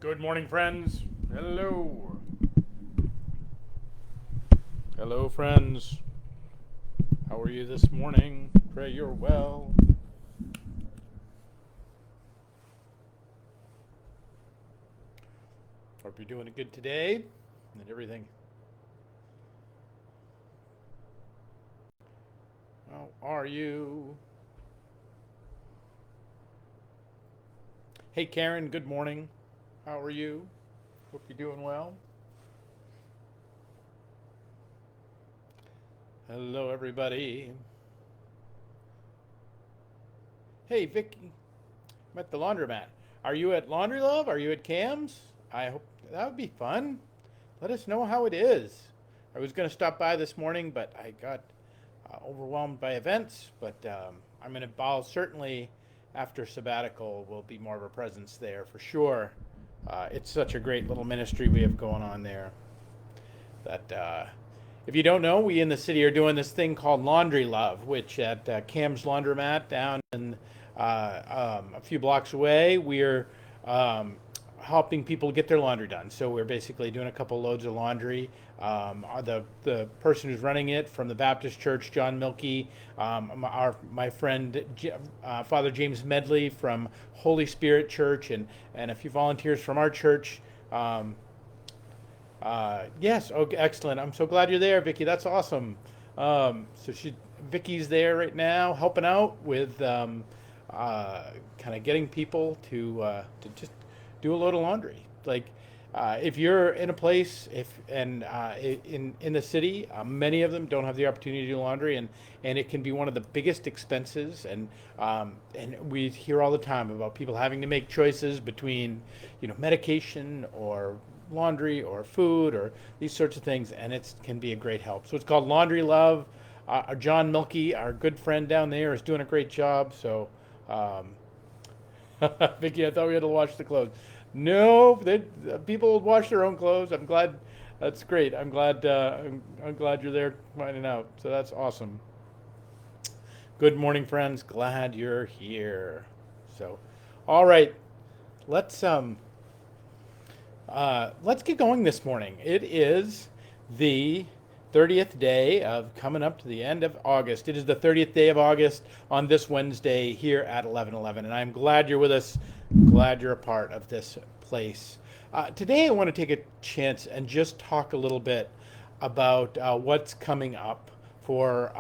Good morning, friends. Hello. Hello, friends. How are you this morning? Pray you're well. Hope you're doing good today and everything. How are you? Hey, Karen, good morning. How are you? Hope you're doing well. Hello, everybody. Hey, Vicky. I'm at the laundromat. Are you at Laundry Love? Are you at Cam's? I hope that would be fun. Let us know how it is. I was going to stop by this morning, but I got overwhelmed by events. But I'm going to, I'll certainly, after sabbatical, will be more of a presence there for sure. It's such a great little ministry we have going on there. That if you don't know, we in the city are doing this thing called Laundry Love, which at Cam's Laundromat down in a few blocks away, we're helping people get their laundry done. So we're basically doing a couple loads of laundry. The person who's running it from the Baptist Church, John Milkey, my friend Father James Medley from Holy Spirit Church, and a few volunteers from our church. Yes, oh, excellent. I'm so glad you're there, Vicky. That's awesome. Vicky's there right now, helping out with kind of getting people to just do a load of laundry. Like, if you're in a place, if and in the city, many of them don't have the opportunity to do laundry, and it can be one of the biggest expenses. And we hear all the time about people having to make choices between, medication or laundry or food or these sorts of things, and it can be a great help. So it's called Laundry Love. John Milkey, our good friend down there, is doing a great job. So, Vicky, I thought we had to wash the clothes. No, people wash their own clothes. I'm glad. That's great. I'm glad. I'm glad you're there finding out. So that's awesome. Good morning, friends. Glad you're here. So, all right, let's let's get going this morning. It is the 30th day of coming up to the end of August. It is the 30th day of August on this Wednesday here at 11:11, and I'm glad you're with us. Glad you're a part of this place. Today, I want to take a chance and just talk a little bit about what's coming up for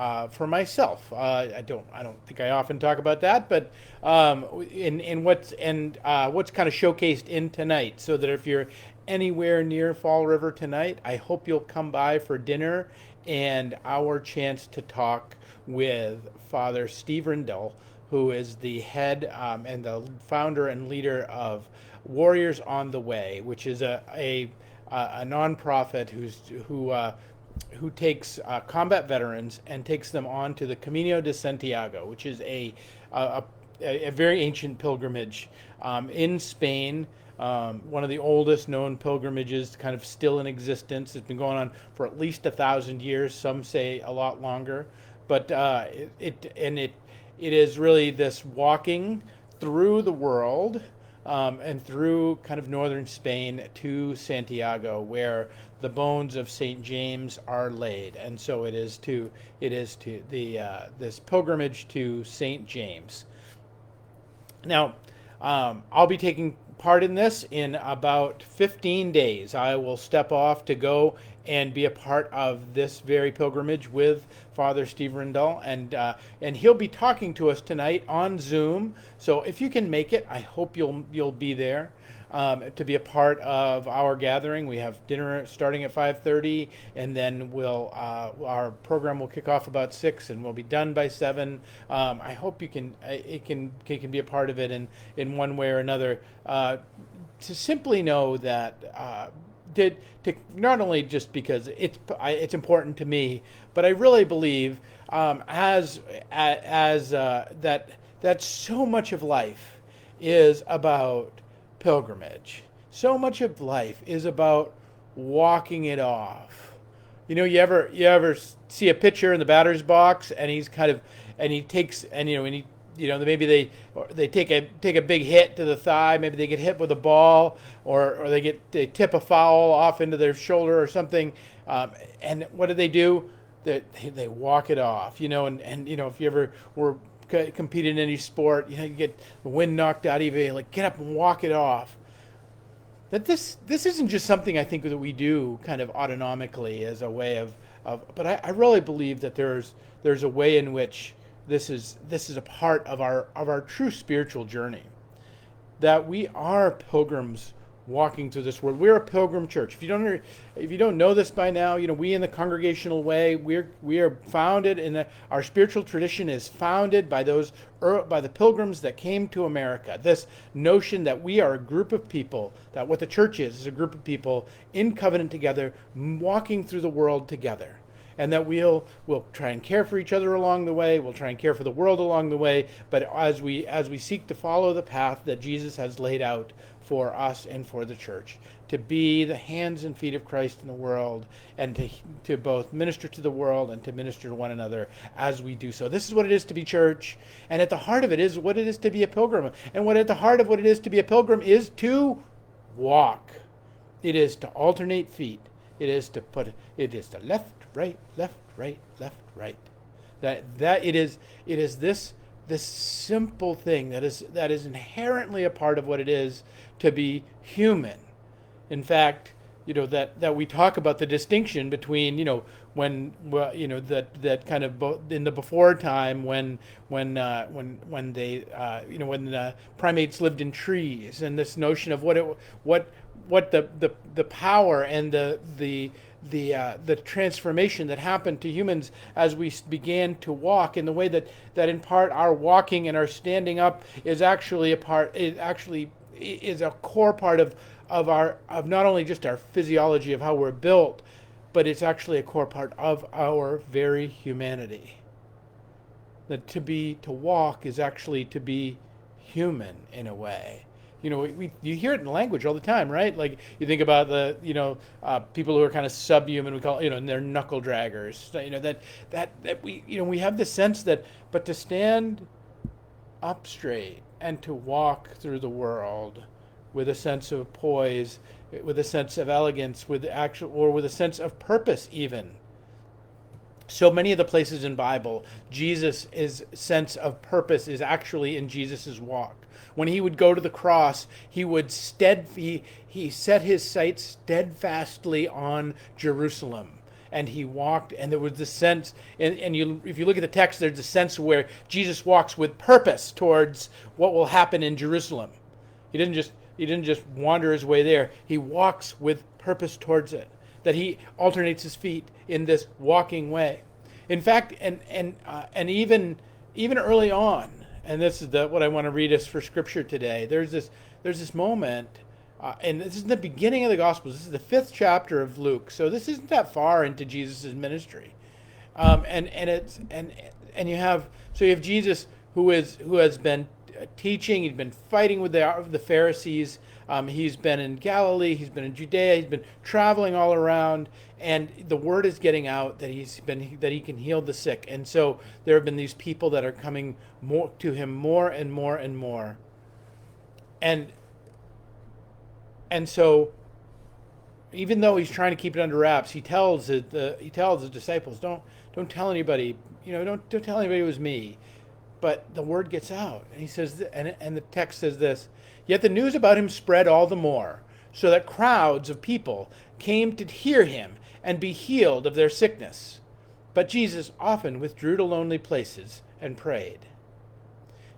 myself. I don't think I often talk about that, but in what's kind of showcased in tonight, so that if you're anywhere near Fall River tonight, I hope you'll come by for dinner and our chance to talk with Father Steve Rindell, who is the head and the founder and leader of Warriors on the Way, which is a nonprofit who takes combat veterans and takes them on to the Camino de Santiago, which is a very ancient pilgrimage in Spain. One of the oldest known pilgrimages, kind of still in existence. It's been going on for at least 1,000 years. Some say a lot longer, but it is really this walking through the world and through kind of northern Spain to Santiago, where the bones of Saint James are laid, and so it is to the this pilgrimage to Saint James. Now, I'll be taking part in this in about 15 days. I will step off to go and be a part of this very pilgrimage with Father Steve Rindell, and he'll be talking to us tonight on Zoom. So if you can make it, I hope you'll be there to be a part of our gathering. We have dinner starting at 5:30, and then our program will kick off about 6, and we'll be done by 7. I hope you can be a part of it in one way or another. To simply know that. To not only just because it's important to me, but I really believe as that so much of life is about pilgrimage. So much of life is about walking it off. You ever see a pitcher in the batter's box, and he's kind of and he takes and maybe they take a big hit to the thigh. Maybe they get hit with a ball, or they tip a foul off into their shoulder or something. And what do? They walk it off. And if you ever were competing in any sport, you get the wind knocked out of you, like get up and walk it off. That this isn't just something I think that we do kind of autonomically as a way of but I really believe that there's a way in which this is a part of our true spiritual journey, that we are pilgrims walking through this world. We're a pilgrim church. If you don't know this by now, we in the Congregational Way, we are founded our spiritual tradition is founded by by the pilgrims that came to America. This notion that we are a group of people, that what the church is a group of people in covenant together, walking through the world together. And that we'll try and care for each other along the way. We'll try and care for the world along the way. But as we seek to follow the path that Jesus has laid out for us and for the church, to be the hands and feet of Christ in the world, and to both minister to the world and to minister to one another as we do so. This is what it is to be church. And at the heart of it is what it is to be a pilgrim. And at the heart of what it is to be a pilgrim is to walk. It is to alternate feet. It is to left, right, left, right, left, right. That it is this simple thing that is inherently a part of what it is to be human. In fact, that we talk about the distinction between when that kind of in the before time when primates lived in trees, and this notion of what the power and the transformation that happened to humans as we began to walk, in the way that in part our walking and our standing up is actually a core part of not only just our physiology of how we're built, but it's actually a core part of our very humanity. That to walk is actually to be human in a way. You hear it in language all the time, right? Like you think about the people who are kind of subhuman, we call and they're knuckle draggers. That we have this sense that, but to stand up straight and to walk through the world with a sense of poise, with a sense of elegance, with a sense of purpose even. So many of the places in Bible, Jesus' sense of purpose is actually in Jesus' walk. When he would go to the cross, he set his sights steadfastly on Jerusalem. And he walked, and there was this sense, if you look at the text, there's a sense where Jesus walks with purpose towards what will happen in Jerusalem. He didn't just wander his way there. He walks with purpose towards it. That he alternates his feet in this walking way. In fact, and even early on, and this is what I want to read us for scripture today. There's this moment, and this is the beginning of the Gospels. This is the 5th chapter of Luke, so this isn't that far into Jesus' ministry, you have Jesus who has been teaching. He's been fighting with the Pharisees. He's been in Galilee. He's been in Judea. He's been traveling all around, and the word is getting out that he can heal the sick. And so there have been these people that are coming to him more and more and more. And so, even though he's trying to keep it under wraps, he tells his disciples, don't tell anybody. Don't tell anybody it was me. But the word gets out, and he says, and the text says this: "Yet the news about him spread all the more, so that crowds of people came to hear him and be healed of their sickness. But Jesus often withdrew to lonely places and prayed."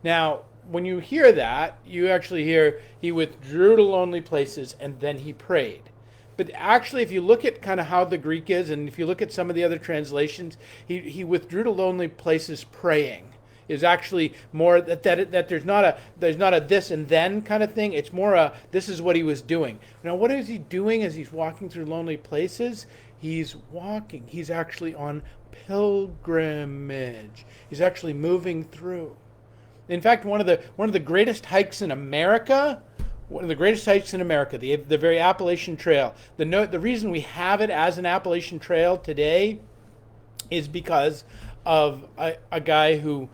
Now, when you hear that, you actually hear he withdrew to lonely places and then he prayed. But actually, if you look at kind of how the Greek is, and if you look at some of the other translations, he withdrew to lonely places praying. Is actually more that there's not a this and then kind of thing. It's more a this is what he was doing. Now, what is he doing as he's walking through lonely places? He's walking. He's actually on pilgrimage. He's actually moving through. In fact, one of the greatest hikes in America, the very Appalachian Trail. The reason we have it as an Appalachian Trail today is because of a guy who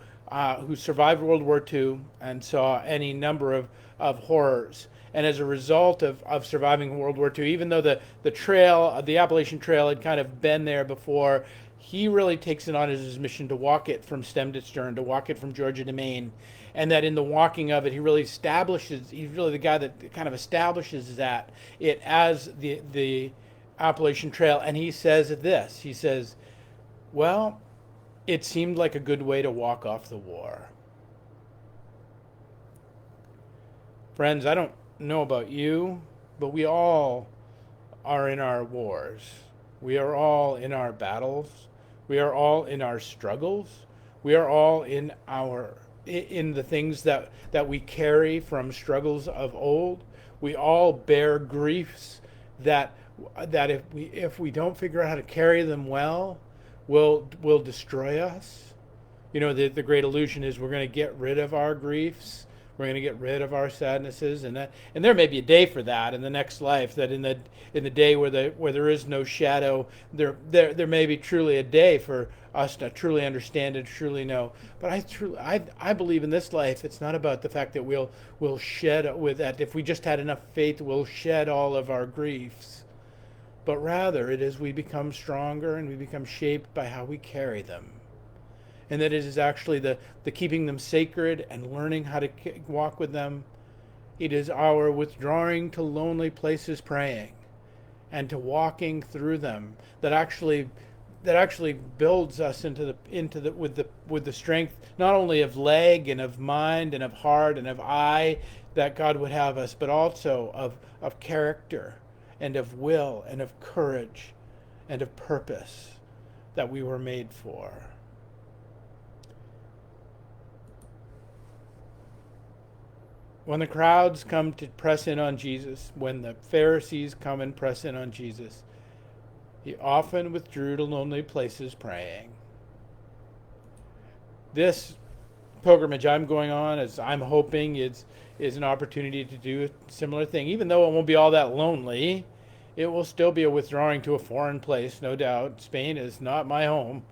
who survived World War II and saw any number of horrors. And as a result of surviving World War II, even though the trail, the Appalachian Trail, had kind of been there before, he really takes it on as his mission to walk it from stem to stern, to walk it from Georgia to Maine. And that in the walking of it, he really establishes, he's really the guy that kind of establishes that it as the Appalachian Trail. And he says this, he says, well, it seemed like a good way to walk off the war. Friends, I don't know about you, but we all are in our wars. We are all in our battles. We are all in our struggles. We are all in the things that we carry from struggles of old. We all bear griefs that if we don't figure out how to carry them well, will destroy us. You know, the great illusion is we're going to get rid of our griefs. We're going to get rid of our sadnesses, and there may be a day for that in the next life. That in the day where there is no shadow, there may be truly a day for us to truly understand and truly know. But I believe in this life, it's not about the fact that we'll shed with that. If we just had enough faith, we'll shed all of our griefs. But rather, it is we become stronger and we become shaped by how we carry them. And that it is actually the keeping them sacred and learning how to walk with them. It is our withdrawing to lonely places praying and to walking through them that actually builds us with the strength not only of leg and of mind and of heart and of eye that God would have us, but also of character and of will and of courage and of purpose that we were made for. When the crowds come to press in on Jesus, when the Pharisees come and press in on Jesus, he often withdrew to lonely places praying. This pilgrimage I'm going on, as I'm hoping, is an opportunity to do a similar thing. Even though it won't be all that lonely, it will still be a withdrawing to a foreign place, no doubt. Spain is not my home.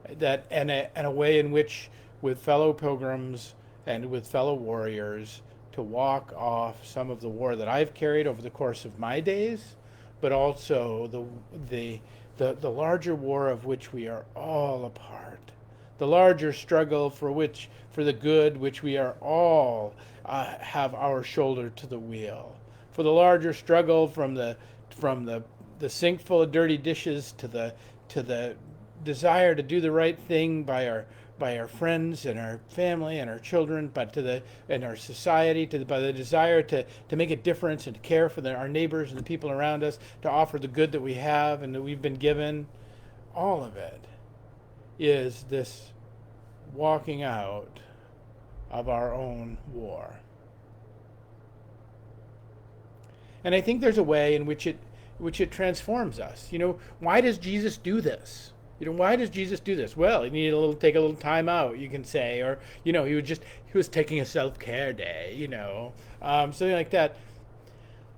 And a way in which, with fellow pilgrims and with fellow warriors, to walk off some of the war that I've carried over the course of my days, but also the larger war of which we are all a part, the larger struggle for the good which we are all have our shoulder to the wheel, for the larger struggle from the sink full of dirty dishes to the desire to do the right thing by our friends and our family and our children, but and our society, by the desire to make a difference and to care for our neighbors and the people around us, to offer the good that we have and that we've been given. All of it is this walking out of our own war. And I think there's a way in which it transforms us. You know, why does Jesus do this? Why does Jesus do this? Well, he needed take a little time out, you can say, or he was taking a self-care day, something like that.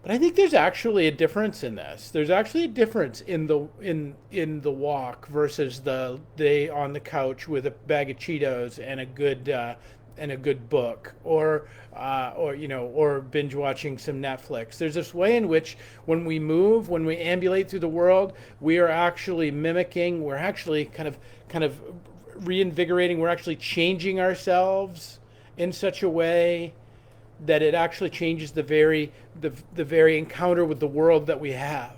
But I think there's actually a difference in this. There's actually a difference in the walk versus the day on the couch with a bag of Cheetos and a good book, or binge watching some Netflix. There's this way in which when we ambulate through the world, we are actually mimicking, we're actually kind of reinvigorating, we're actually changing ourselves in such a way that it actually changes the very encounter with the world that we have.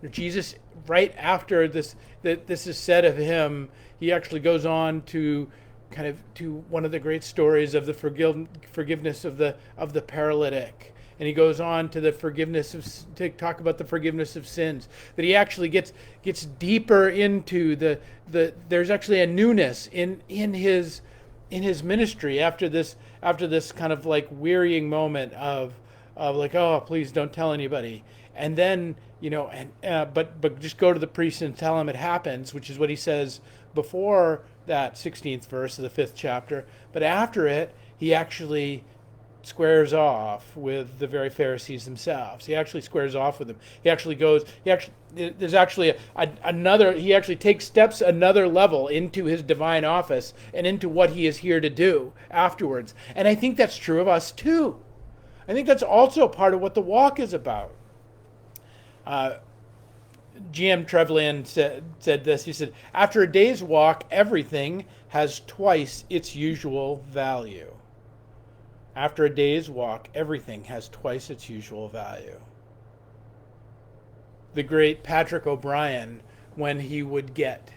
Jesus, right after this is said of him, he actually goes on to one of the great stories of the forgiveness of the paralytic, and he goes on to to talk about the forgiveness of sins. That he actually gets deeper into there's actually a newness in his ministry after this kind of like wearying moment of like, oh, please don't tell anybody, and then but just go to the priest and tell him it happens, which is what he says before that 16th verse of the 5th chapter. But after it, he actually squares off with the very Pharisees themselves. He actually squares off with them. He actually goes, there's actually another, he actually takes steps another level into his divine office and into what he is here to do afterwards. And I think that's true of us too. I think that's also part of what the walk is about. G.M. Trevelyan said this. He said, after a day's walk, everything has twice its usual value. After a day's walk, everything has twice its usual value. The great Patrick O'Brien, when he would get,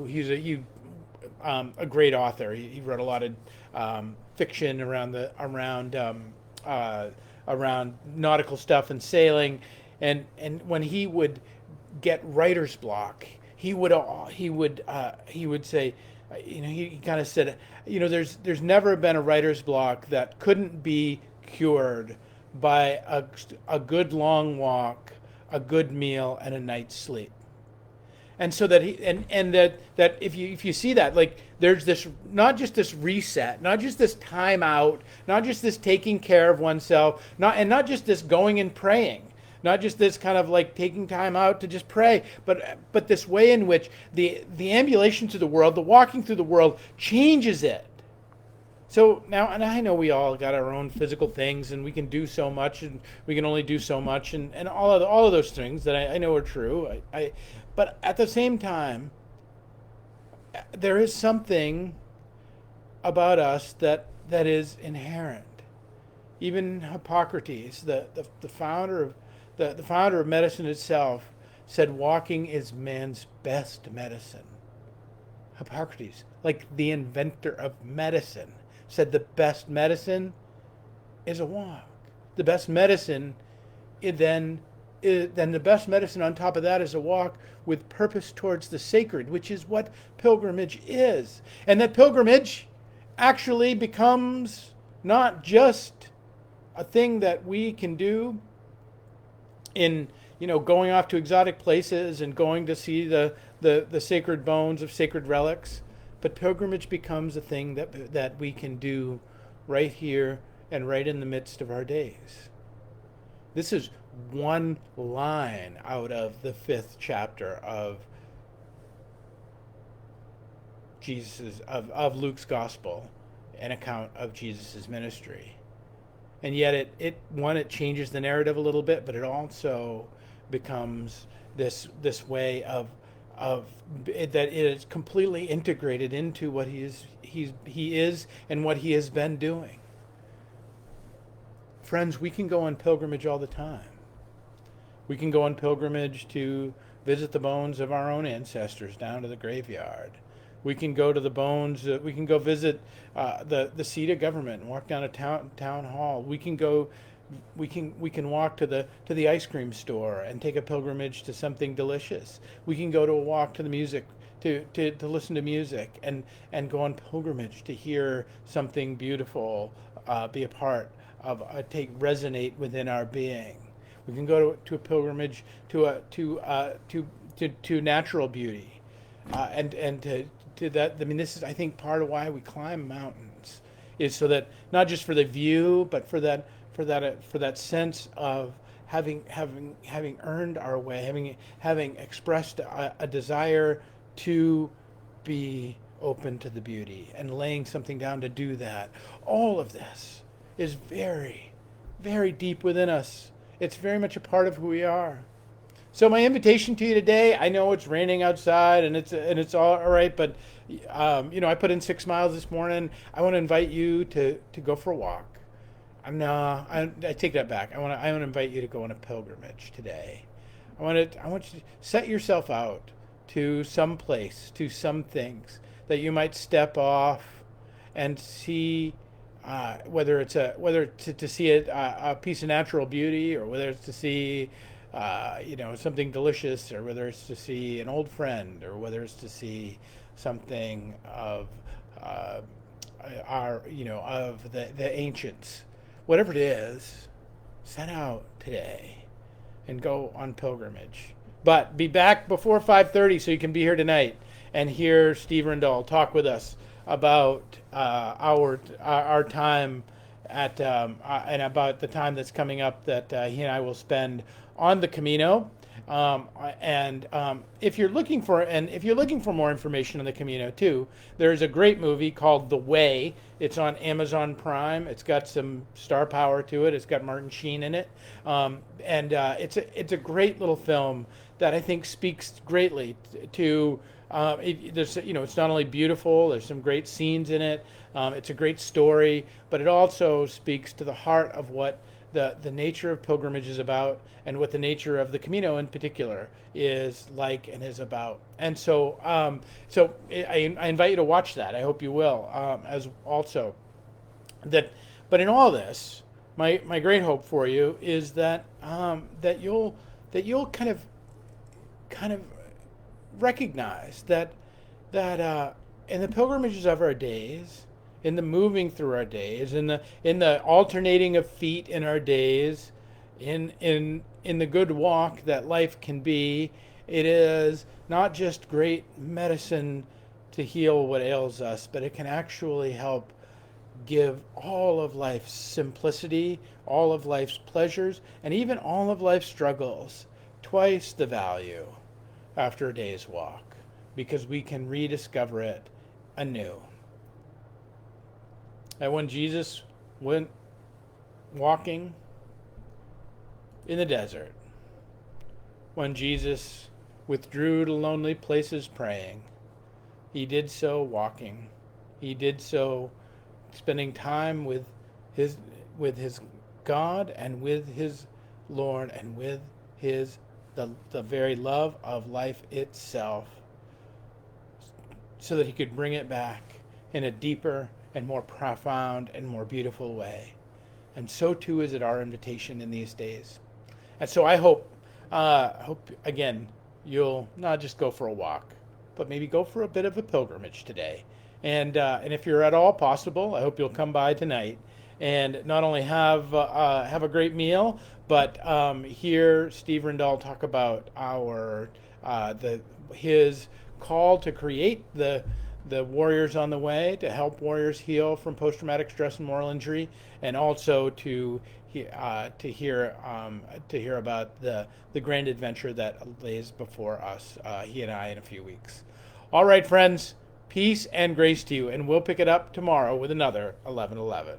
he's a great author. He wrote a lot of fiction around nautical stuff and sailing, and when he would get writer's block, he would say, he kind of said, there's never been a writer's block that couldn't be cured by a good long walk, a good meal, and a night's sleep. And so that that if you see that, like, there's this, not just this reset, not just this time out, not just this taking care of oneself, not just this going and praying, not just this kind of like taking time out to just pray, but this way in which the ambulation through the world, the walking through the world, changes it. So now, and I know we all got our own physical things, and we can do so much, and we can only do so much, and all of those things that I know are true. But at the same time, there is something about us that is inherent. Even Hippocrates, the founder of medicine itself, said walking is man's best medicine. Hippocrates, like the inventor of medicine, said the best medicine is a walk. The best medicine then the best medicine on top of that is a walk with purpose towards the sacred, which is what pilgrimage is. And that pilgrimage actually becomes not just a thing that we can do in, going off to exotic places and going to see the sacred bones of sacred relics, but pilgrimage becomes a thing that we can do right here and right in the midst of our days. This is one line out of the 5th chapter of Luke's gospel, an account of Jesus' ministry. And yet it changes the narrative a little bit, but it also becomes this way of that it is completely integrated into what he is and what he has been doing. Friends, we can go on pilgrimage all the time. We can go on pilgrimage to visit the bones of our own ancestors down to the graveyard. We can go to the bones. We can go visit the seat of government and walk down a town hall. We can walk to the ice cream store and take a pilgrimage to something delicious. We can go to a walk to the music to listen to music and go on pilgrimage to hear something beautiful be a part of resonate within our being. We can go to a pilgrimage to natural beauty, and to that. I mean, this is, I think, part of why we climb mountains, is so that not just for the view, but for that sense of having earned our way, having expressed a desire to be open to the beauty and laying something down to do that. All of this is very, very deep within us. It's very much a part of who we are. So my invitation to you today, I know it's raining outside and it's all right, but I put in 6 miles this morning. I want to invite you to go for a walk. I take that back. I want to invite you to go on a pilgrimage today. I want you to set yourself out to some place, to some things that you might step off and see. Whether it's to see a piece of natural beauty, or whether it's to see something delicious, or whether it's to see an old friend, or whether it's to see something of the ancients. Whatever it is, set out today and go on pilgrimage. But be back before 5:30 so you can be here tonight and hear Steve Rendall talk with us about our time at and about the time that's coming up that he and I will spend on the Camino. If you're looking for more information on the Camino too, there's a great movie called The Way. It's on Amazon Prime. It's got some star power to it. It's got Martin Sheen in it, it's a great little film that I think speaks greatly to. It's not only beautiful. There's some great scenes in it. It's a great story, but it also speaks to the heart of what the nature of pilgrimage is about, and what the nature of the Camino in particular is like and is about. And I invite you to watch that. I hope you will. As also that, but in all this, my great hope for you is that you'll kind of recognize that in the pilgrimages of our days, in the moving through our days, in the alternating of feet in our days, in the good walk that life can be, it is not just great medicine to heal what ails us, but it can actually help give all of life's simplicity, all of life's pleasures, and even all of life's struggles twice the value after a day's walk, because we can rediscover it anew. And when Jesus went walking in the desert, when Jesus withdrew to lonely places praying, he did so walking. He did so spending time with his God and with his Lord and with the very love of life itself, so that he could bring it back in a deeper and more profound and more beautiful way. And so too is it our invitation in these days. And so I hope again, you'll not just go for a walk, but maybe go for a bit of a pilgrimage today. And if you're at all possible, I hope you'll come by tonight and not only have a great meal, but hear Steve Rindall talk about his call to create the Warriors on the Way, to help warriors heal from post-traumatic stress and moral injury, and also to hear about the grand adventure that lays before us, he and I, in a few weeks. All right, friends, peace and grace to you, and we'll pick it up tomorrow with another 11:11.